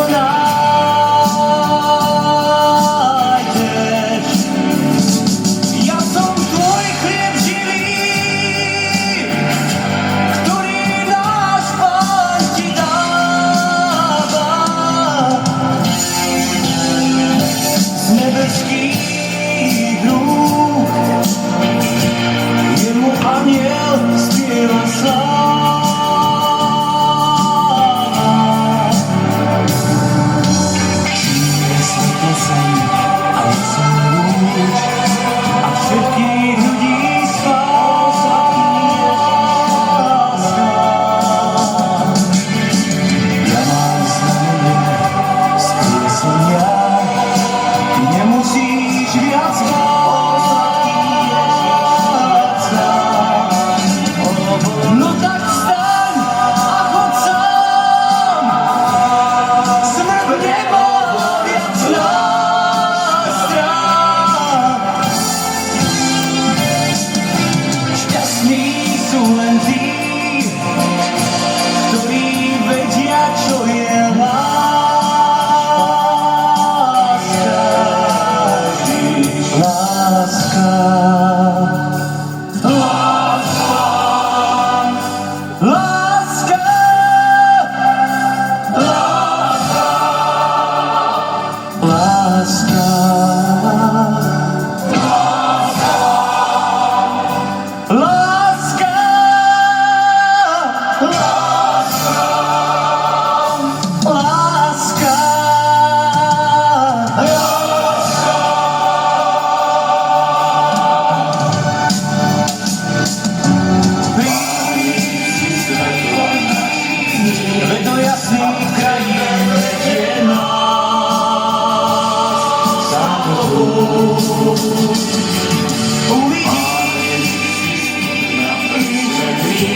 nájdeš. Ja som tvoj chlieb živý, ktorý náš Pán ti dáva. Z nebeských rúk jemu anjel spieva sláva.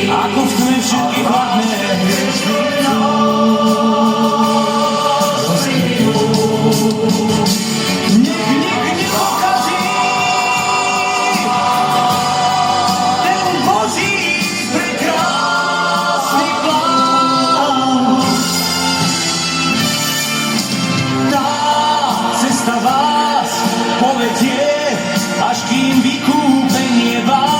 Ako v tme všetky hladné hviezdy nech nepokazí ten Boží prekrásny plán. Tá cesta vás povedie, až kým vykúpenie vám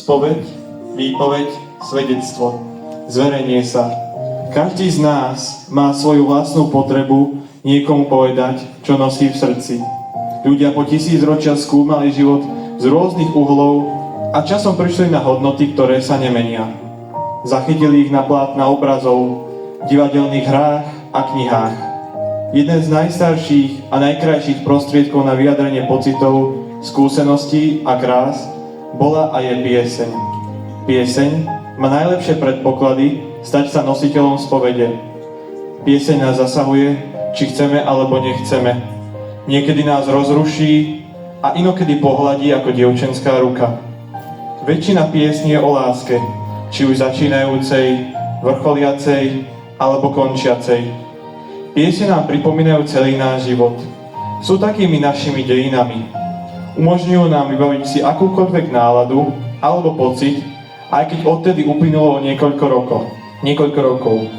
Spoveď, výpoveď, svedectvo, zverenie sa. Každý z nás má svoju vlastnú potrebu niekomu povedať, čo nosí v srdci. Ľudia po 1000 ročia skúmali život z rôznych uhlov a časom prišli na hodnoty, ktoré sa nemenia. Zachytili ich na plátna obrazov, divadelných hrách a knihách. Jeden z najstarších a najkrajších prostriedkov na vyjadrenie pocitov, skúseností a krás bola a je pieseň. Pieseň má najlepšie predpoklady stať sa nositeľom spovede. Pieseň nás zasahuje, či chceme alebo nechceme. Niekedy nás rozruší a inokedy pohľadí ako dievčenská ruka. Väčšina piesní je o láske, či už začínajúcej, vrcholiacej alebo končiacej. Piesne nám pripomínajú celý náš život. Sú takými našimi dejinami. Umožňujú nám vybaviť si akúkoľvek náladu alebo pocit, aj keď odtedy uplynulo niekoľko rokov.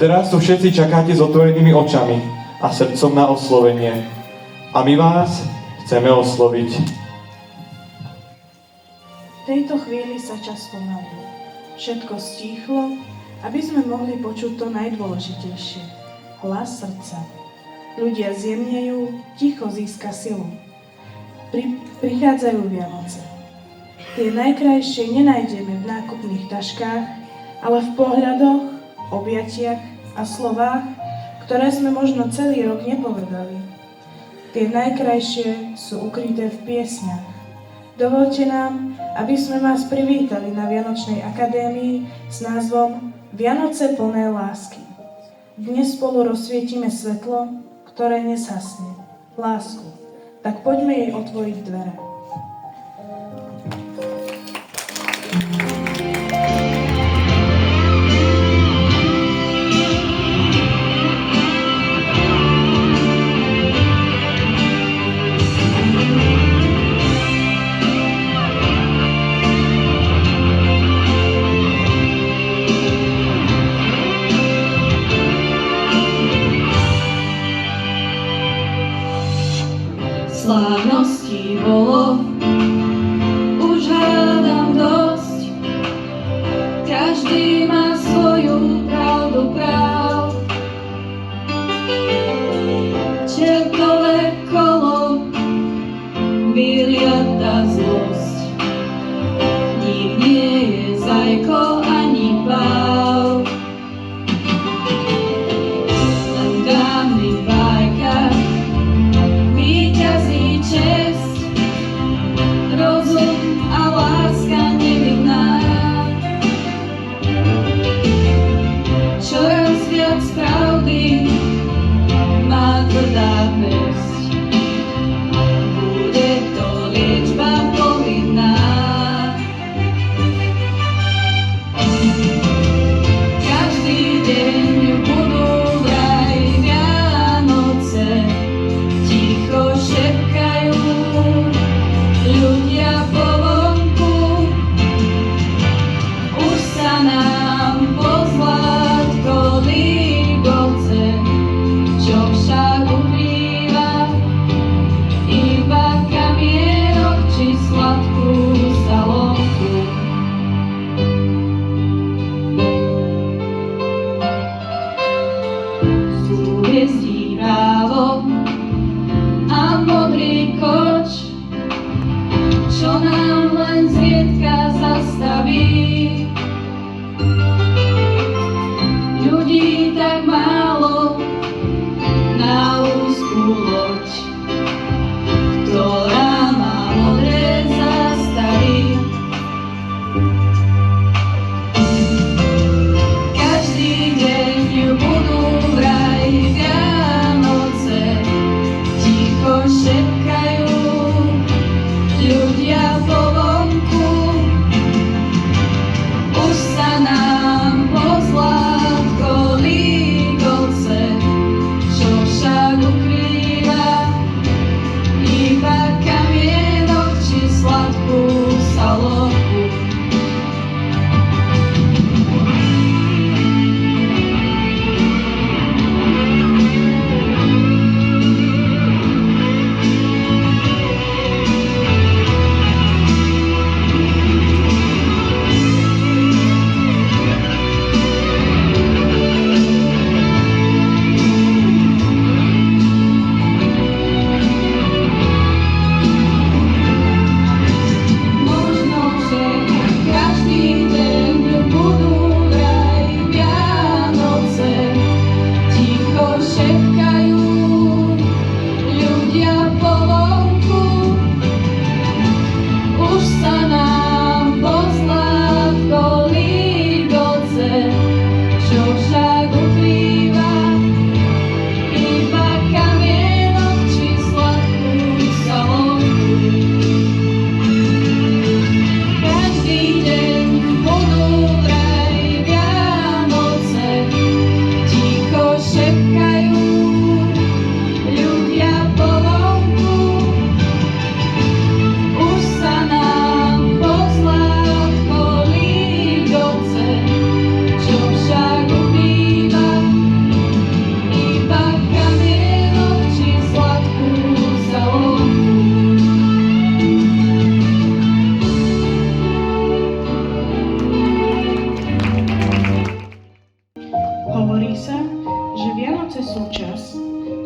Teraz tu všetci čakáte s otvorenými očami a srdcom na oslovenie. A my vás chceme osloviť. V tejto chvíli sa čas pomalil. Všetko stíchlo, aby sme mohli počuť to najdôležitejšie. Hlas srdca. Ľudia zjemnejú, ticho získa silu. Prichádzajú Vianoce. Tie najkrajšie nenájdeme v nákupných taškách, ale v pohľadoch, objatiach a slovách, ktoré sme možno celý rok nepovedali. Tie najkrajšie sú ukryté v piesňach. Dovoľte nám, aby sme vás privítali na Vianočnej akadémii s názvom Vianoce plné lásky. Dnes spolu rozsvietime svetlo, ktoré nezhasne. Lásku. Tak poďme jej otvoriť dvere. Slávností bolo, už hádam dosť. Každý má svoju pravdu práv. Čertové kolo, vyliata zlosť. Nik nie je zajko ani páv. Len dámy v bajkách víťazí česť, rozum a láska nevinná. Čoraz viac pravdy má tvrdá pesť. Bude to liečba povinná. Každý deň budú vraj Vianoce, ticho šepkajú ľudia po vonku. Už sa nám pozlátko lígoce, čo však ukrýva iba kamienok či sladkú salónku. Súhviezdi právo a modrý koč, čo nám len zriedka zastaví. Ľudí tak málo na úzkú loď, ktorá má modré zástavy. Každý deň budú vraj Vianoce, ticho šepkajú ľudia po vonku. Už sa nám pozlátko lígoce, čo však ukrýva iba kamienok či sladkú salónku. Možno, že každý deň budú vraj Vianoce, ticho šepkajú ľudia po vonku. Už sa nám pozlátko lígoce, čo však ukrýva iba kamienok či sladkú salónku. Každý deň budú vraj Vianoce, ticho šepkajú ľudia po vonku. Už sa nám pozlátko lígoce, čo však ukrýva iba kamienok či sladkú salónku. Hovorí sa, že Vianoce sú čas,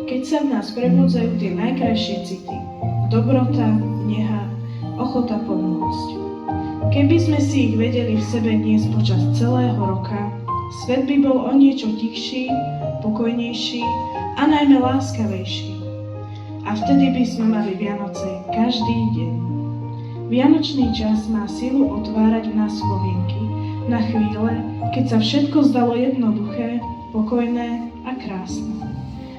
keď sa v nás prebudzajú tie najkrajšie city. Dobrota, neha, ochota pomôcť. Keby sme si ich vedeli v sebe niesť počas celého roka, svet by bol o niečo tichší, pokojnejší a najmä láskavejší. A vtedy by sme mali Vianoce každý deň. Vianočný čas má silu otvárať v nás spomienky na chvíle, keď sa všetko zdalo jednoduché, pokojné a krásne.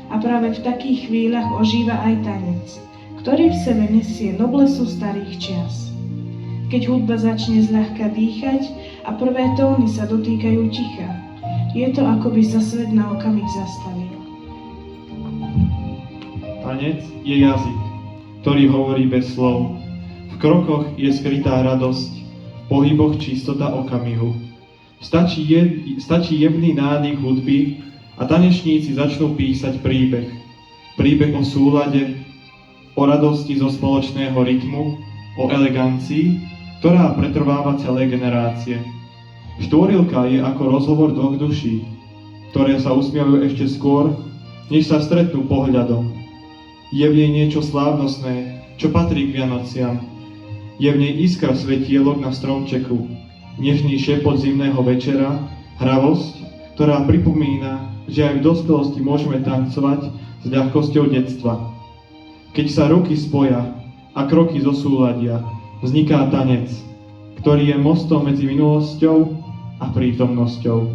A práve v takých chvíľach ožíva aj tanec, ktorý v sebe nesie noblesu starých čias. Keď hudba začne zľahka dýchať a prvé tóny sa dotýkajú ticha, je to, ako by sa svet na okamih zastavil. Tanec je jazyk, ktorý hovorí bez slov. V krokoch je skrytá radosť, v pohyboch čistota okamihu. Stačí jemný nádych hudby a tanečníci začnú písať príbeh. Príbeh o súlade, o radosti zo spoločného rytmu, o elegancii, ktorá pretrváva celé generácie. Štvorilka je ako rozhovor dvoch duší, ktoré sa usmievajú ešte skôr, než sa stretnú pohľadom. Je v nej niečo slávnostné, čo patrí k Vianociam. Je v nej iskra svetielok na stromčeku, nežný šepot zimného večera, hravosť, ktorá pripomína, že aj v dospelosti môžeme tancovať s ľahkosťou detstva. Keď sa ruky spoja a kroky zosúladia, vzniká tanec, ktorý je mostom medzi minulosťou a prítomnosťou.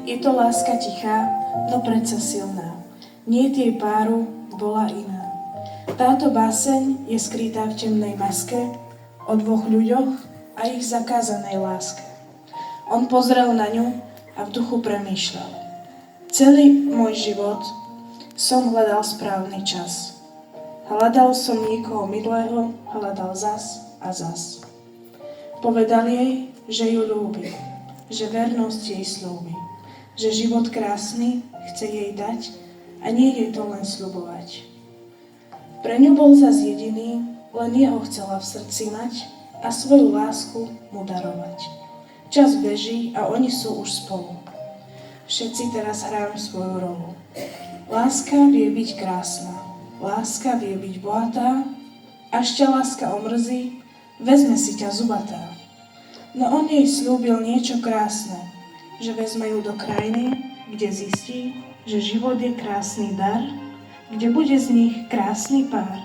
Je to láska tichá, no predsa silná. Nie jej páru bola iná. Táto báseň je skrytá v temnej maske o dvoch ľuďoch a ich zakázanej láske. On pozrel na ňu a v duchu premýšľal. Celý môj život som hľadal správny čas. Hľadal som niekoho milého, hľadal zas a zas. Povedal jej, že ju ľúbi, že vernosť jej slúbi. že život krásny chce jej dať a nie jej to len sľubovať. Pre ňu bol zas jediný, len jeho chcela v srdci mať a svoju lásku mu darovať. Čas beží a oni sú už spolu. Všetci teraz hrajú svoju rolu. Láska vie byť krásna, láska vie byť bohatá, až ťa láska omrzí, vezme si ťa zubatá. No on jej slúbil niečo krásne, že vezme ju do krajiny, kde zistí, že život je krásny dar, kde bude z nich krásny pár.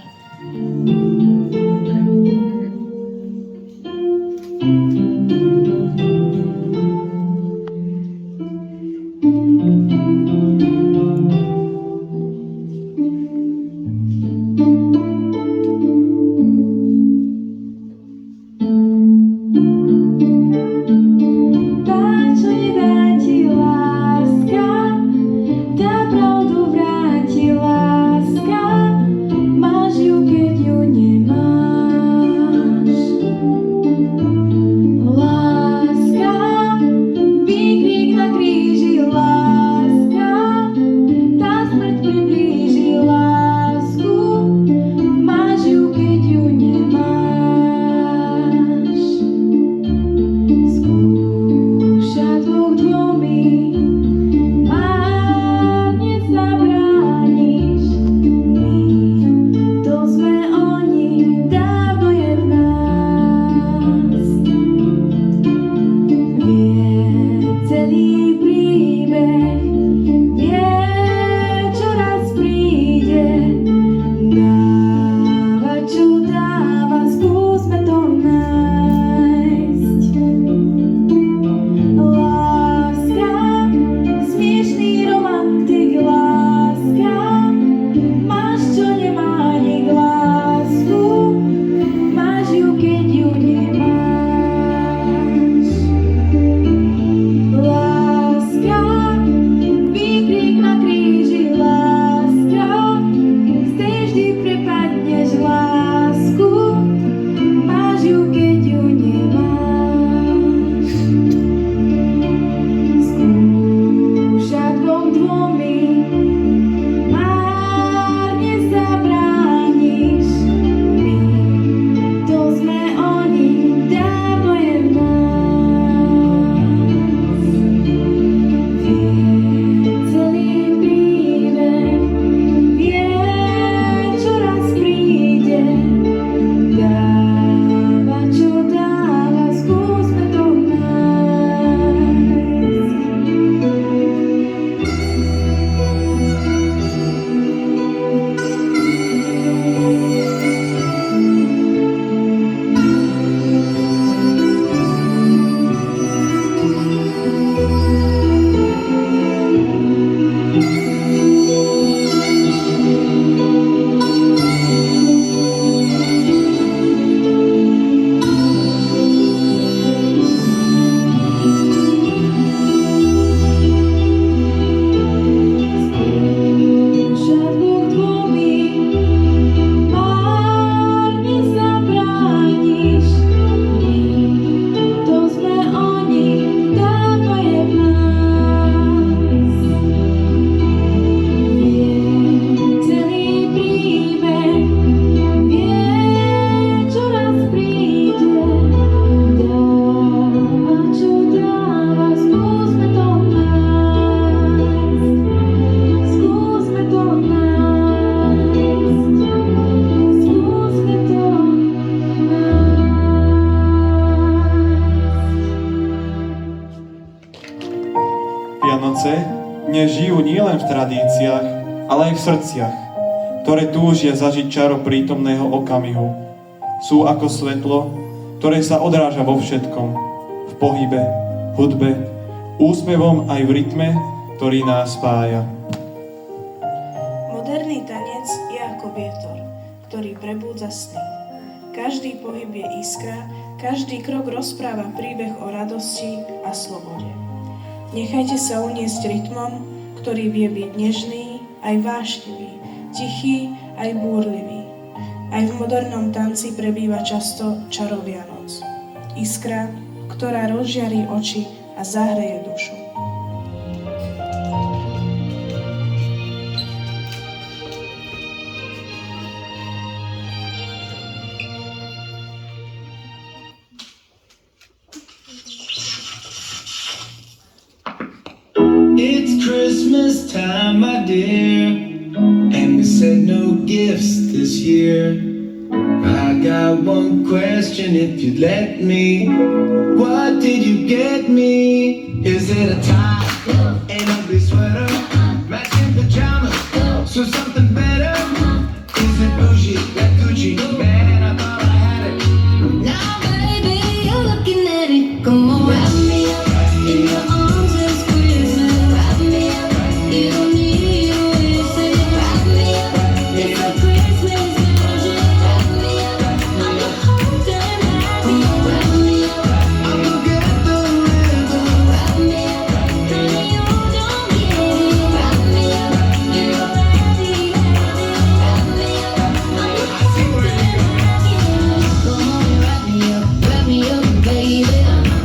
Vianoce dnes žijú nielen v tradíciách, ale aj v srdciach, ktoré túžia zažiť čaro prítomného okamihu. Sú ako svetlo, ktoré sa odráža vo všetkom, v pohybe, hudbe, úsmevom aj v rytme, ktorý nás spája. Moderný tanec je ako vietor, ktorý prebúdza sny. Každý pohyb je iskra, každý krok rozpráva príbeh o radosti a slobode. Nechajte sa uniesť rytmom, ktorý vie byť nežný, aj vášnivý, tichý, aj búrlivý. Aj v modernom tanci prebýva často čaro Vianoc. Iskra, ktorá rozžiarí oči a zahreje dušu. Christmas time, my dear, and we said no gifts this year. I got one question if you'd let me. What did you get me? Is it a tie, an ugly sweater, matching pajamas, so something better? Is it bougie, like Gucci? Man, I thought I had it. Now, baby, you're looking at it. Come on, wrap me up in your arms this Christmas. Wrap me up. You don't need a reason. Wrap me up. It's a Christmas version. Wrap me up. I'm the whole damn happy. Wrap me up. I'm looking at the river. Wrap me up. Honey, you don't get it. Wrap me up. You're already happy. Wrap me up. I'm the whole damn happy. Come on and wrap me up, baby.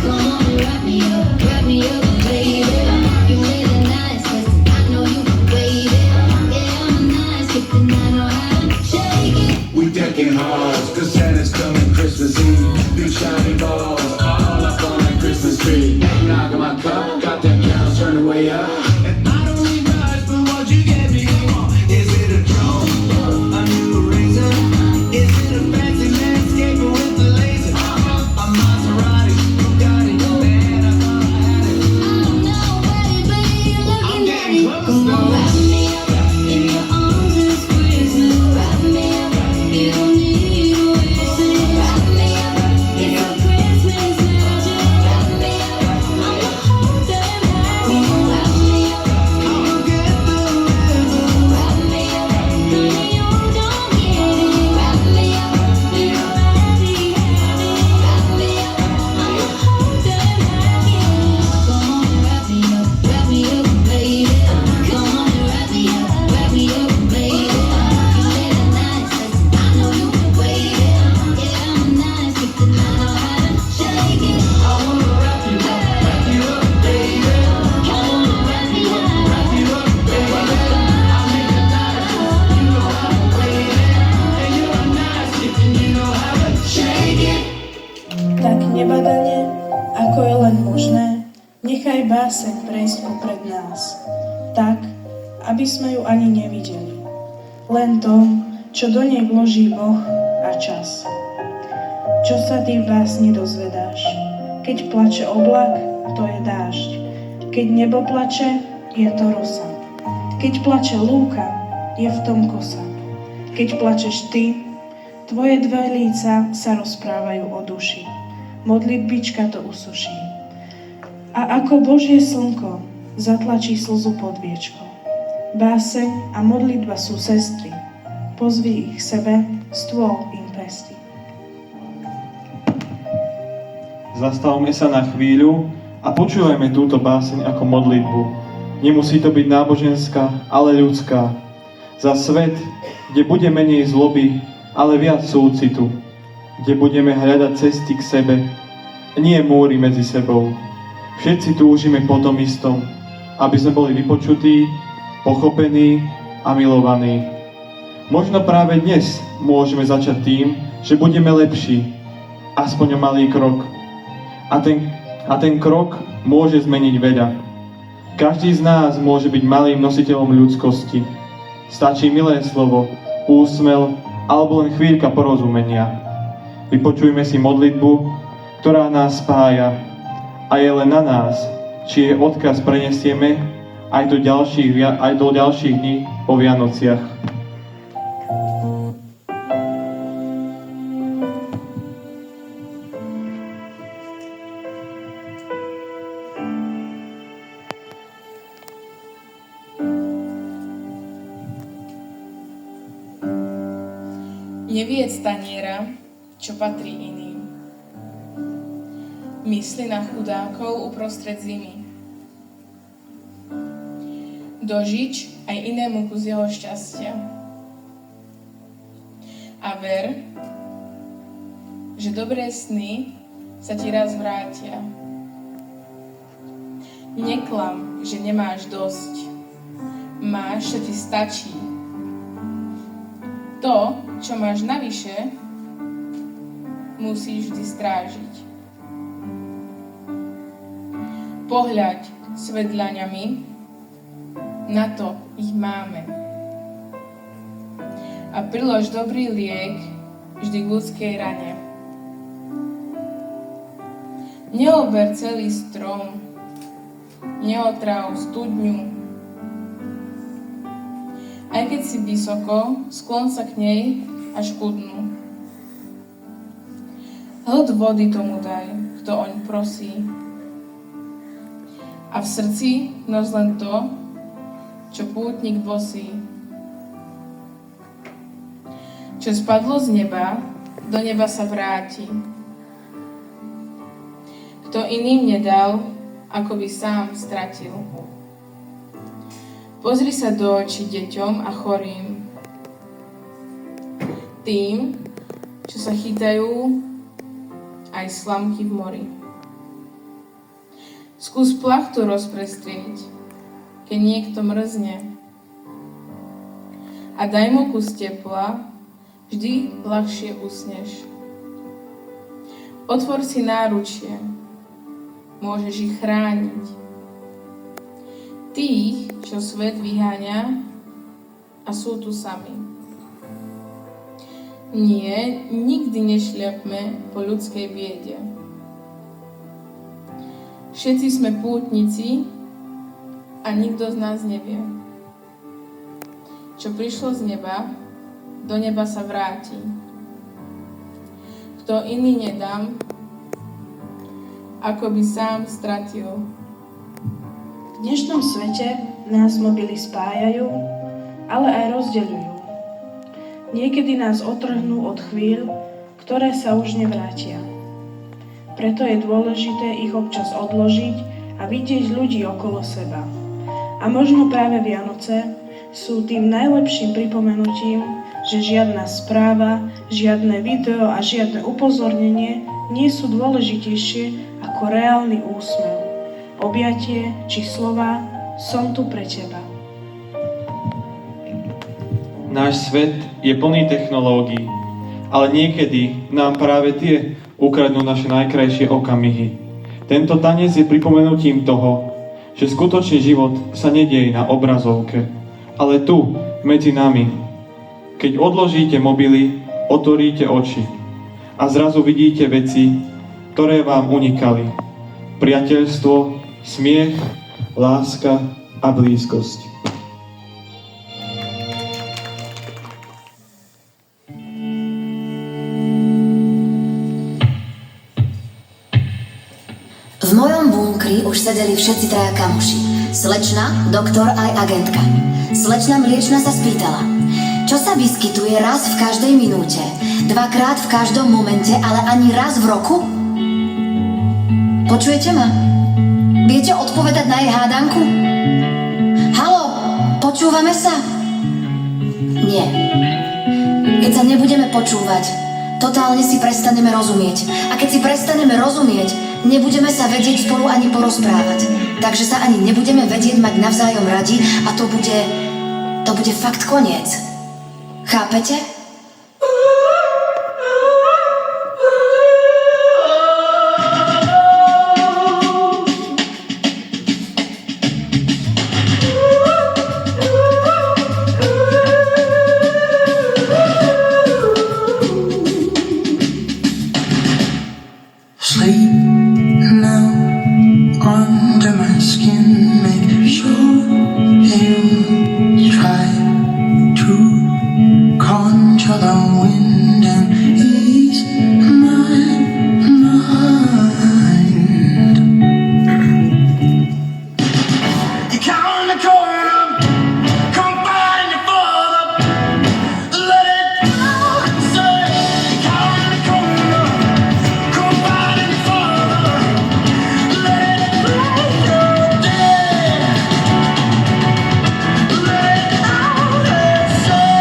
Come on and wrap me up, baby. You made it nice, 'cause I know you can wait it. Yeah, I'm a nice kid and I know how to shake it. We decking halls, cause Santa's coming Christmas Eve. Big shiny balls, all up on that Christmas tree. Knock on my cup, got them counts turning way up. And I don't need much, but what you get me? Come on. Is it a drone? A new razor? Is it a fancy landscaper with a laser? A Maserati, Bugatti, man, I thought I had it. I don't know what it, but you're looking at it. Come on, wrap me up in your arms this Christmas. Wrap me up. You don't need a reason. Wrap me up. It's a Christmas version. Wrap me up. I'm the whole damn happy. Wrap me up. I'm looking at the river. Wrap me up. Honey, you don't get it. Wrap me up. You're already happy. Wrap me up. I'm the whole damn happy. Come on and wrap me up, baby. Come on and wrap me up, baby. You made it nice, 'cause I know you can wait it. Yeah, I'm a nice kid and I know how to shake it. I wanna wrap you up, baby. Come on and wrap me up. Wrap you up, baby. I'll make it nice, you know how to wait it. And you're a nice kid and you know how to shake it. Tak nebadane, ako je len možné, nechaj báseň prejsť popred nás. Tak, aby sme ju ani nevideli. Len to, čo do nej vloží Boh a čas. Čo sa ty v básni dozvedáš? Keď plače oblak, to je dážď. Keď nebo plače, je to rosa. Keď plače lúka, je v tom kosa. Keď plačeš ty, tvoje dve líca sa rozprávajú o duši. Modlitbička to usuší. A ako Božie slnko zatlačí slzu pod viečkou. Báseň a modlitba sú sestry. Pozvi ich sebe, stôl im pestí. Zastavme sa na chvíľu a počúvajme túto báseň ako modlitbu. Nemusí to byť náboženská, ale ľudská. Za svet, kde bude menej zloby, ale viac súcitu. Kde budeme hľadať cesty k sebe, nie múry medzi sebou. Všetci túžime po tom istom, aby sme boli vypočutí, pochopení a milovaní. Možno práve dnes môžeme začať tým, že budeme lepší, aspoň o malý krok. A ten krok môže zmeniť veľa. Každý z nás môže byť malým nositeľom ľudskosti. Stačí milé slovo, úsmev alebo len chvíľka porozumenia. Vypočujme si modlitbu, ktorá nás spája a je len na nás, či jej odkaz prenesieme aj do ďalších dní po Vianociach. Neviec taniera, čo patrí iným. Mysli na chudákov uprostred zimy. Dožič aj inému kus jeho šťastia. A ver, že dobré sny sa ti raz vrátia. Neklam, že nemáš dosť. Máš, čo ti stačí. To, čo máš navyše, musíš vždy strážiť. Pohľaď svet dlaňami Na to ich máme. A prilož dobrý liek vždy k ľudskej rane. Neober celý strom, neotráv studňu. Aj keď si vysoko, sklon sa k nej až ku dnu. Hlad vody tomu daj, kto oň prosí. A v srdci nos len to, čo pútnik bosí. Čo spadlo z neba, do neba sa vráti. Kto iným nedal, ako by sám stratil. Pozri sa do očí deťom a chorým. Tým, čo sa chytajú aj slamky v mori. Skús plachtu rozprestrieť, keď niekto mrzne. A daj mu kus tepla, vždy ľahšie usneš. Otvor si náručie, môžeš ich chrániť. Tých, čo svet vyháňa a sú tu sami. Nie, nikdy nešľapme po ľudskej biede. Všetci sme pútnici a nikto z nás nevie. Čo prišlo z neba, do neba sa vráti. Kto iný nedám, ako by sám stratil. V dnešnom svete nás mobily spájajú, ale aj rozdeľujú. Niekedy nás otrhnú od chvíľ, ktoré sa už nevrátia. Preto je dôležité ich občas odložiť a vidieť ľudí okolo seba. A možno práve Vianoce sú tým najlepším pripomenutím, že žiadna správa, žiadne video a žiadne upozornenie nie sú dôležitejšie ako reálny úsmev, objatie či slova "som tu pre teba". Náš svet je plný technológií, ale niekedy nám práve tie ukradnú naše najkrajšie okamihy. Tento tanec je pripomenutím toho, že skutočný život sa nedieje na obrazovke, ale tu, medzi nami. Keď odložíte mobily, otvoríte oči a zrazu vidíte veci, ktoré vám unikali. Priateľstvo, smiech, láska a blízkosť. V mojom bunkri už sedeli všetci traja kamoši. Slečna, doktor aj agentka. Slečna mliečna sa spýtala: čo sa vyskytuje raz v každej minúte, dvakrát v každom momente, ale ani raz v roku? Počujete ma? Viete odpovedať na jej hádanku? Haló, počúvame sa? Nie. Keď sa nebudeme počúvať, totálne si prestaneme rozumieť. A keď si prestaneme rozumieť, nebudeme sa vedieť spolu ani porozprávať. Takže sa ani nebudeme vedieť mať navzájom radi a to bude fakt koniec. Chápete? Sleep now under my skin. Make sure you try to control the wind and ease my mind. You count the corner, come find your father. Let it go, say. You count the corner, come find your father. Let it play your day. Let it out and say.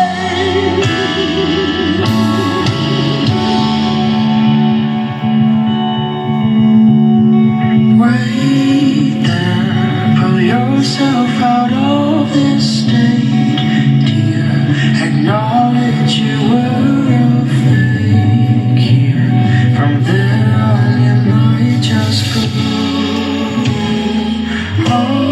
Wait there, pull yourself out of this state, dear. Acknowledge you were a fake here. From there on, you might just go home.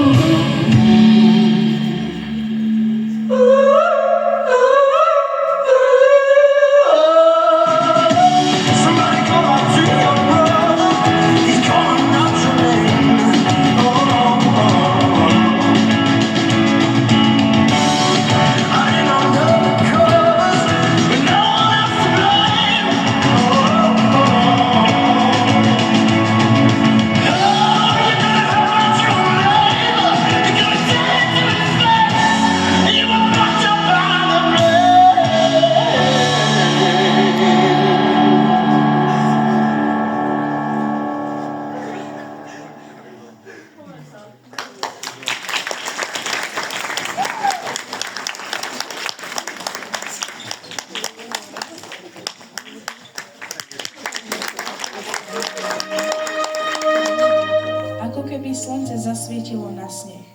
svietilo na sneh.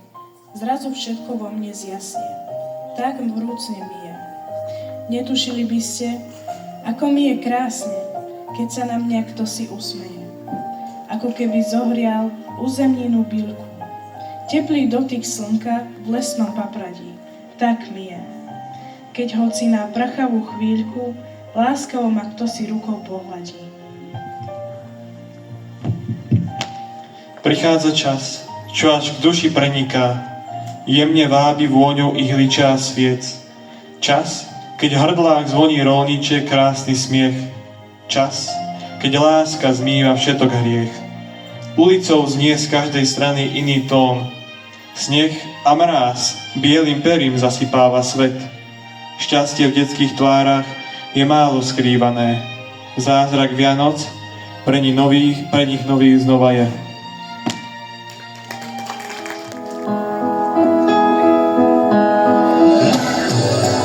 Zrazu všetko vo mne zjasnie. Tak vrúcne mi je. Netušili by ste, ako mi je krásne, keď sa na mňa kto si usmeje. Ako keby zohrial uzemnenú bílku. Teplý dotyk slnka v lesnom papradí. Tak mi je. Keď hoci na prachavú chvíľku láskavo ma kto si rukou pohľadí. Prichádza čas, čo až k duši preniká, jemne vábi vôňou ihličia a sviec. Čas, keď v hrdlách zvoní rolničie krásny smiech. Čas, keď láska zmýva všetok hriech. Ulicou znie z každej strany iný tón. Sneh a mráz bielým perím zasypáva svet. Šťastie v detských tvárach je málo skrývané. Zázrak Vianoc pre nich nových znova je.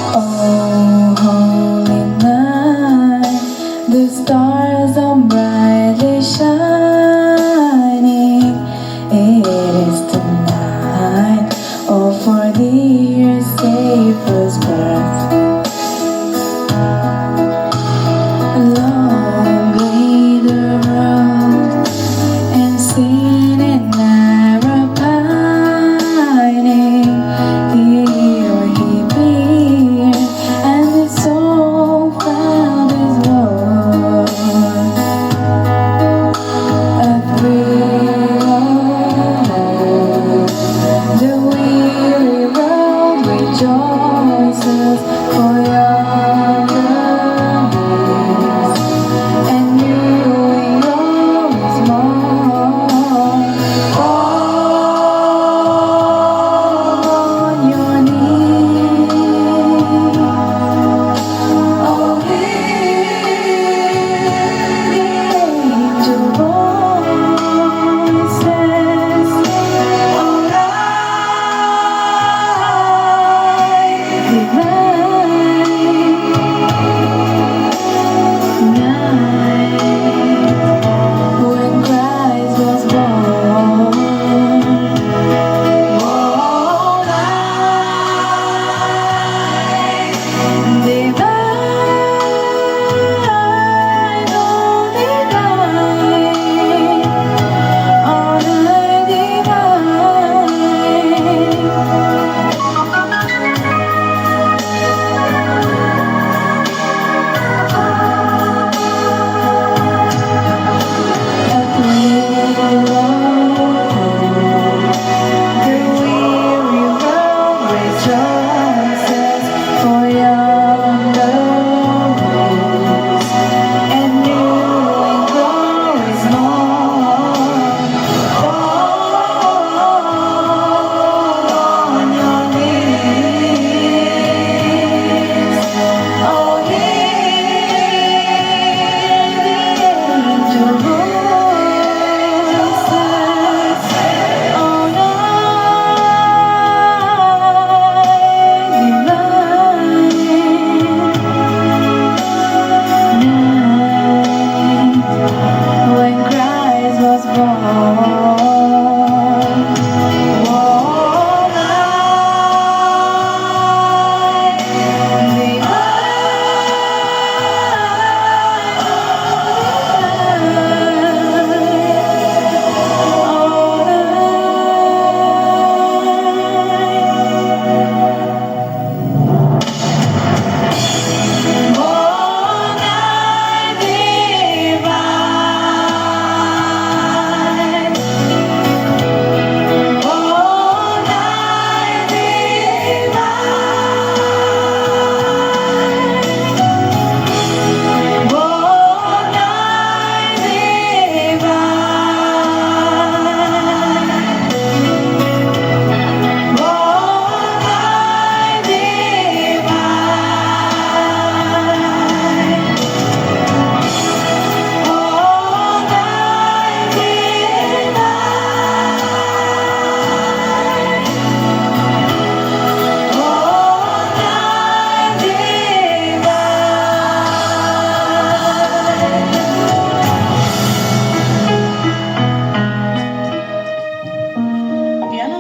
Oh, holy night, the stars are brightly shining. It is the night, oh, for the year's Savior's birth. Long lay the road, and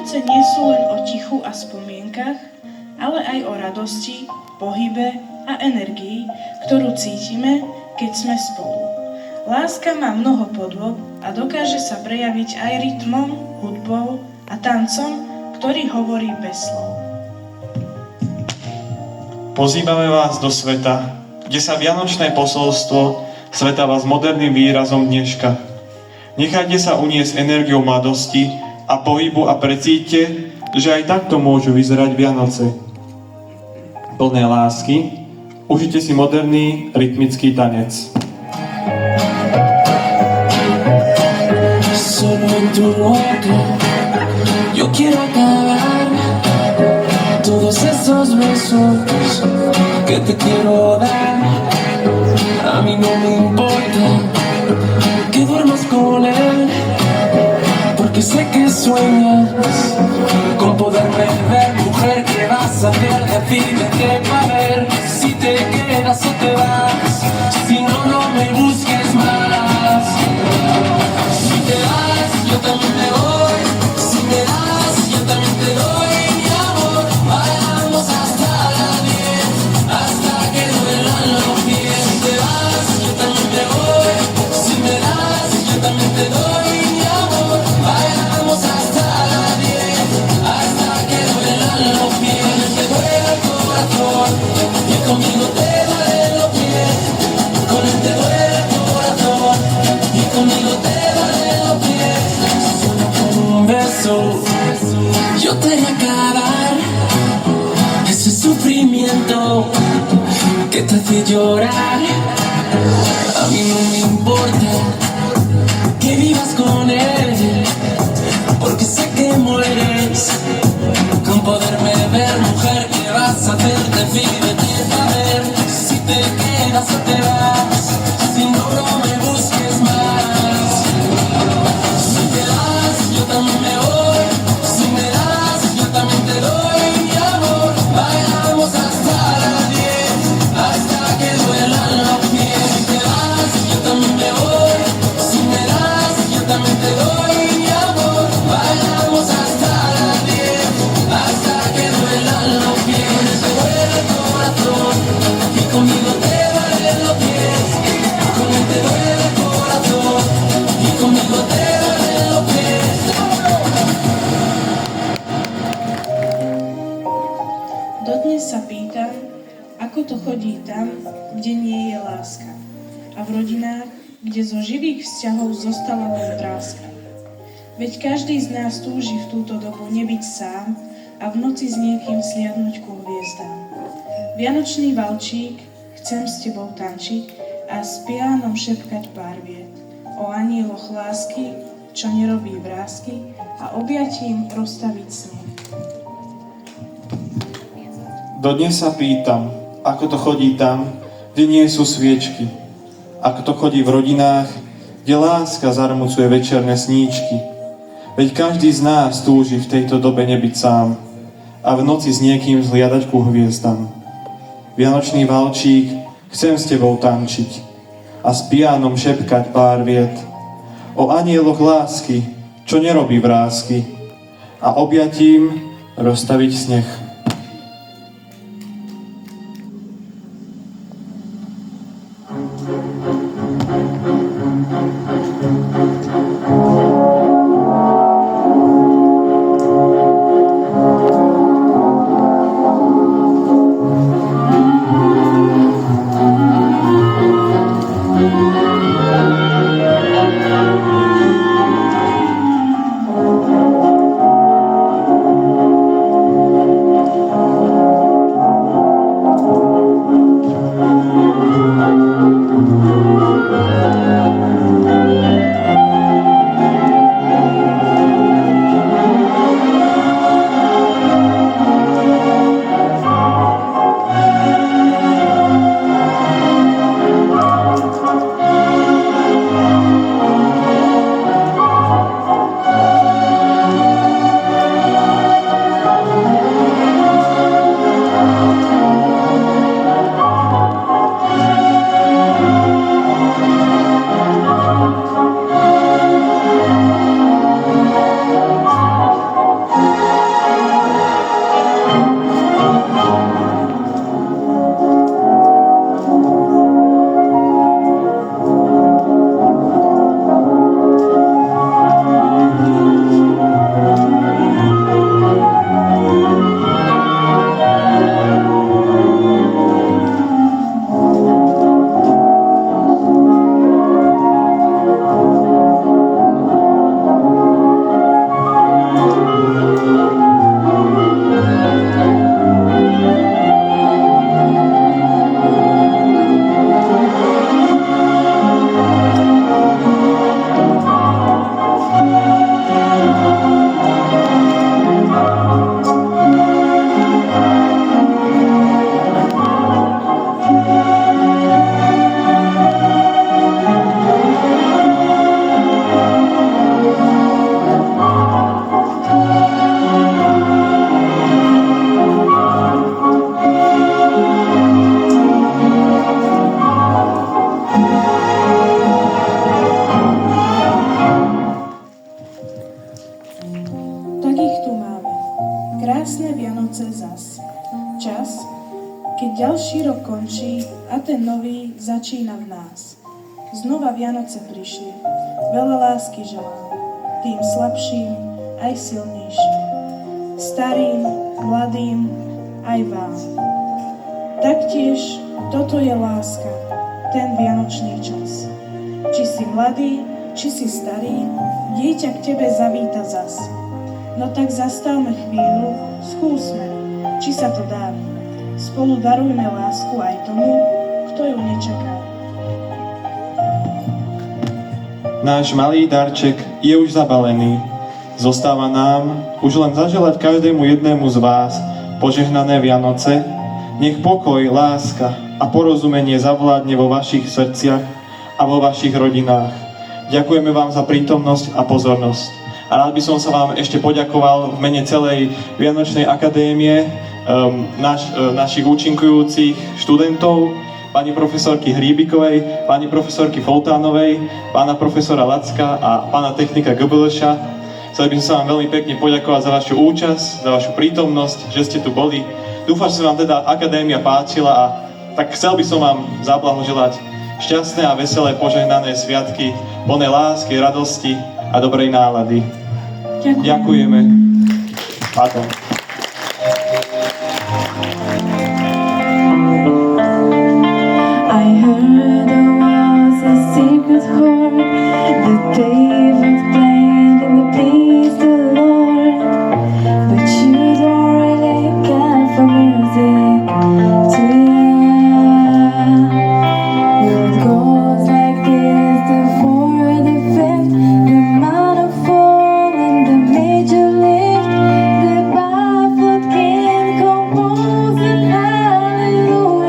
Vianoce nie sú len o tichu a spomienkach, ale aj o radosti, pohybe a energii, ktorú cítime, keď sme spolu. Láska má mnoho podôb a dokáže sa prejaviť aj rytmom, hudbou a tancom, ktorý hovorí bez slov. Pozývame vás do sveta, kde sa vianočné posolstvo stretáva s moderným výrazom dneška. Nechajte sa uniesť energiou mladosti a pohybu a precíťte, že aj takto môžu vyzerať Vianoce. Plné lásky, užite si moderný rytmický tanec. Solo en tu boca yo quiero acabar todos esos besos que te quiero dar. A mí no me importa que duermas con él, porque sé que sueñas con poderme ver. Mujer, ¿qué vas a hacer? Decídete para ver si te quedas o te vas. Si no, no me busques más. Si te vas, yo también me voy. Si me das, yo también te doy mi amor. Bailamos hasta las 10, hasta que duelan los pies. Si te vas, yo también me voy. Si me das, yo también te doy mi amor. Bailamos hasta las 10, hasta que duelan los pies. Te duele el corazón y conmigo te duelen los pies. Con él te duele el corazón y conmigo te duelen los pies. Solo con un beso yo te haré acabar ese sufrimiento que te hace llorar. A mí no me importa que vivas con él, porque sé que mueres con poderme ver. Mujer, ¿qué vas a hacer? Decídete para ver si te quedas o te vas. Si no, no me busques más. Si te das, yo también me voy. Si me das, yo también te doy mi amor. Bailamos hasta las 10, hasta que duelan los pies. Si te vas, yo también me voy. Si me das, yo también te doy mi amor. Bailamos hasta las 10, hasta que duelan los pies. Te duele el corazón y conmigo te duelen los pies. Con él te duele el corazón y conmigo te duelen los pies. Dodnes sa pýtam, ako to chodí tam, kde nie je láska. A v rodinách, kde zo živých vzťahov zostala len práska. Veď každý z nás túži v túto dobu nebyť sám a v noci s niekým sliadnuť ku hviezdám. Vianočný valčík, chcem s tebou tančiť a s pianom šepkať pár viet. O anieloch lásky, čo nerobí vrásky a objatím rozstaviť sny. Dodnes sa pýtam, ako to chodí tam, kde nie sú sviečky. Ako to chodí v rodinách, kde láska zarmucuje večerné sníčky. Veď každý z nás túži v tejto dobe nebyť sám a v noci s niekým zhliadať ku hviezdam. Vianočný valčík, chcem s tebou tančiť a s pianom šepkať pár viet. O anieloch lásky, čo nerobí vrásky a objatím rozstaviť sneh. Krásne Vianoce zas. Čas, keď ďalší rok končí a ten nový začína v nás. Znova Vianoce prišli, veľa lásky želám, tým slabším aj silnejším, starým, mladým aj vám. Taktiež toto je láska, ten vianočný čas. Či si mladý, či si starý, dieťa k tebe zavíta zas. No tak zastavme chvíľu, skúsme, či sa to dá. Spolu darujme lásku aj tomu, kto ju nečaká. Náš malý darček je už zabalený. Zostáva nám už len zaželať každému jednému z vás požehnané Vianoce. Nech pokoj, láska a porozumenie zavládne vo vašich srdciach a vo vašich rodinách. Ďakujeme vám za prítomnosť a pozornosť. A rád by som sa vám ešte poďakoval v mene celej Vianočnej akadémie, našich účinkujúcich študentov, pani profesorky Hríbikovej, pani profesorky Foltánovej, pána profesora Lacka a pána technika Göbeleša. Chcel by som sa vám veľmi pekne poďakovať za vašu účasť, za vašu prítomnosť, že ste tu boli. Dúfam, že sa vám teda akadémia páčila a tak chcel by som vám zablahoželať šťastné a veselé požehnané sviatky, plné lásky, radosti a dobrej nálady. Ďakujeme. Pardon. I heard there was a secret chord that David played in the peace of the Lord, but you don't really care for music, do ya? Well, it goes like this: the fourth, the fifth, the minor fall, and the major lift, the baffled king composing hallelujah.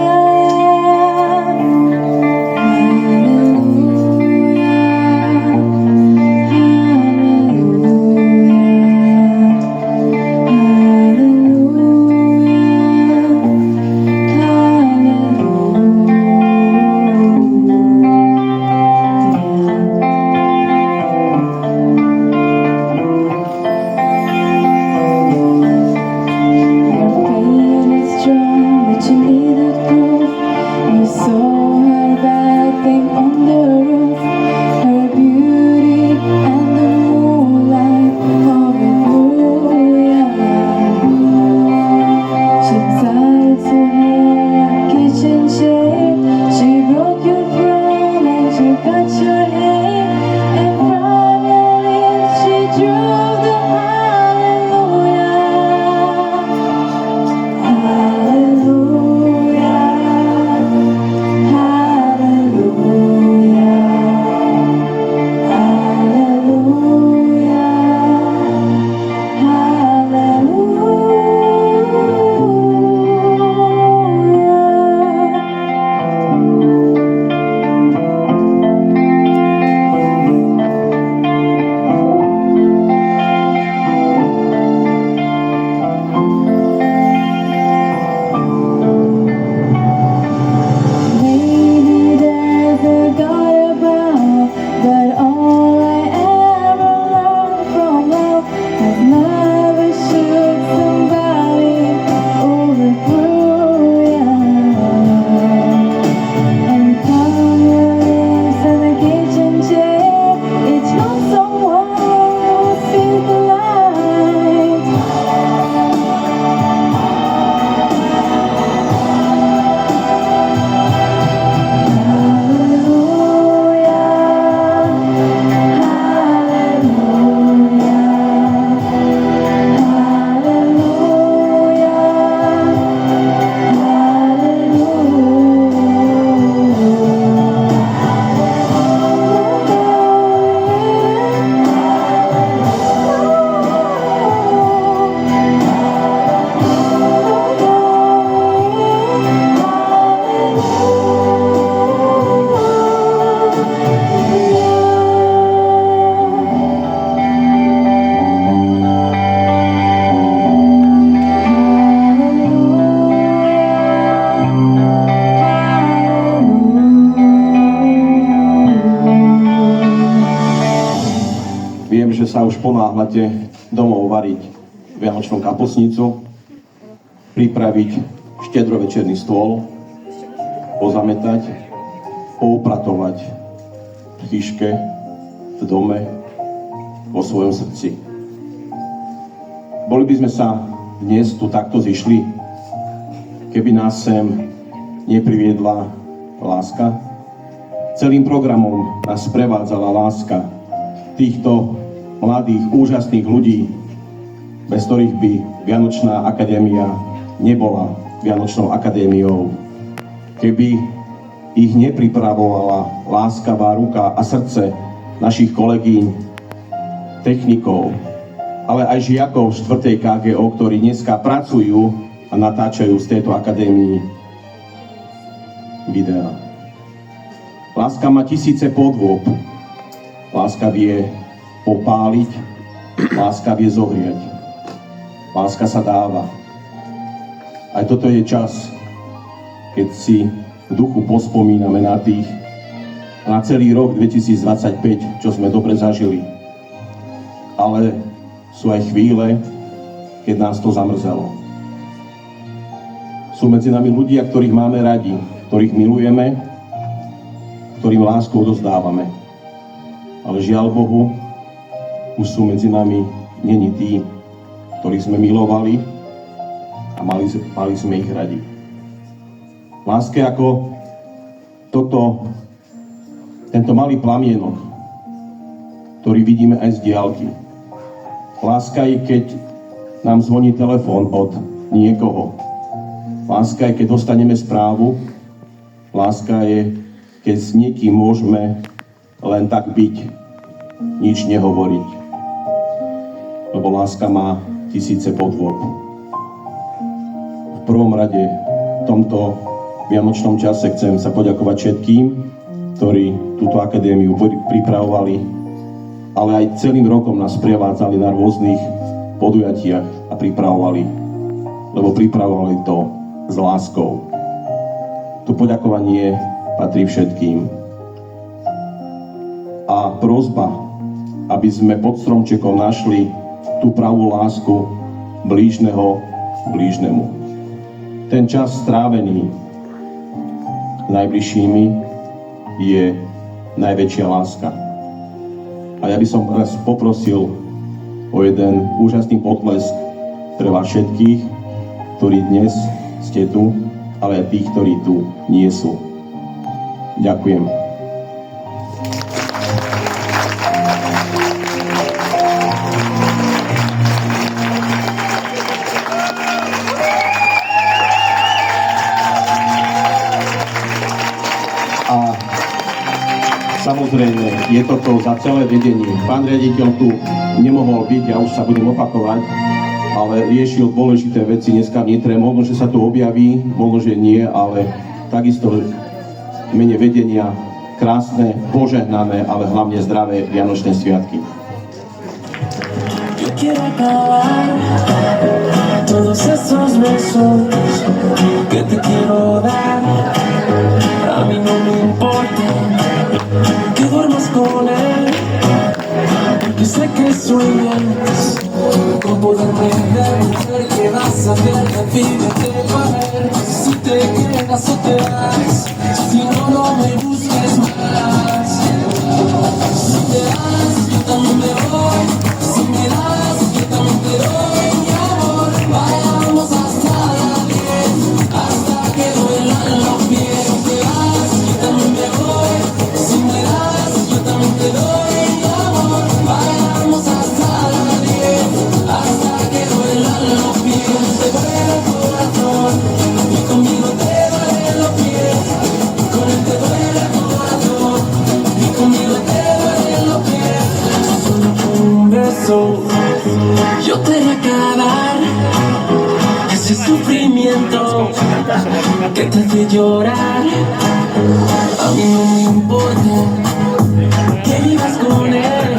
Viem, že sa už ponáhľate domov variť. vianočnú kapusnicu, pripraviť štedrovečerný stôl, pozametať, poupratovať v chyške, v dome, vo svojom srdci. Boli by sme sa dnes tu takto zišli, keby nás sem nepriviedla láska. Celým programom nás prevádzala láska týchto mladých, úžasných ľudí, bez ktorých by Vianočná akadémia nebola Vianočnou akadémiou. Keby ich nepripravovala láskavá ruka a srdce našich kolegyň, technikov, ale aj žiakov 4. KGO, ktorí dneska pracujú a natáčajú z tejto akadémii videá. Láska má tisíce podôb. Láska vie popáliť, láska vie zohriať. Láska sa dáva. Aj toto je čas, keď si v duchu pospomíname na celý rok 2025, čo sme dobre zažili. Ale sú aj chvíle, keď nás to zamrzelo. Sú medzi nami ľudia, ktorých máme radi, ktorých milujeme, ktorým lásku odozdávame. Ale žiaľ Bohu, už sú medzi nami neni tí, ktorých sme milovali a mali sme ich radi. Láske ako tento malý plamienok, ktorý vidíme aj z diaľky. Láska je, keď nám zvoní telefón od niekoho. Láska je, keď dostaneme správu. Láska je, keď s niekým môžeme len tak byť, nič nehovoriť. Lebo láska má tisíce podôb. V prvom rade v tomto vianočnom čase chcem sa poďakovať všetkým, ktorí túto akadémiu pripravovali, ale aj celým rokom nás prevádzali na rôznych podujatiach a pripravovali, lebo pripravovali to s láskou. To poďakovanie patrí všetkým. A prosba, aby sme pod stromčekom našli tú pravú lásku blížnemu. Ten čas strávený najbližšími je najväčšia láska. A ja by som raz poprosil o jeden úžasný potlesk pre vás všetkých, ktorí dnes ste tu, ale aj tých, ktorí tu nie sú. Ďakujem. A samozrejme, je toto za celé vedenie. Pán riaditeľ tu nemohol byť, ja už sa budem opakovať, ale riešil dôležité veci dneska v Nitre. Možno, že sa tu objaví, možno, že nie, ale takisto v mene vedenia krásne, požehnané, ale hlavne zdravé Vianočné sviatky. Yo quiero acabar todos esos besos que te quiero dar. A mí no me importa que duermas con él, porque sé que sueñas con poderme ver que vas a hacer la vida de ver si te quedas o te vas, si no, no me busques más. Si te vas, yo también me voy, si me das, yo también te doy, mi amor, vayamos hasta la 10, hasta que duelan los pies. Si te vas, yo también me voy, si me das, yo también te doy, mi amor, vayamos hasta la 10, hasta que duelan los pies. Te duele el corazón, y conmigo te duelen los pies, y con él te duele el corazón, y conmigo te duelen los pies. Solo con un beso yo te haré acabar ese sufrimiento que te hace llorar. A mí no me importa que vivas con él,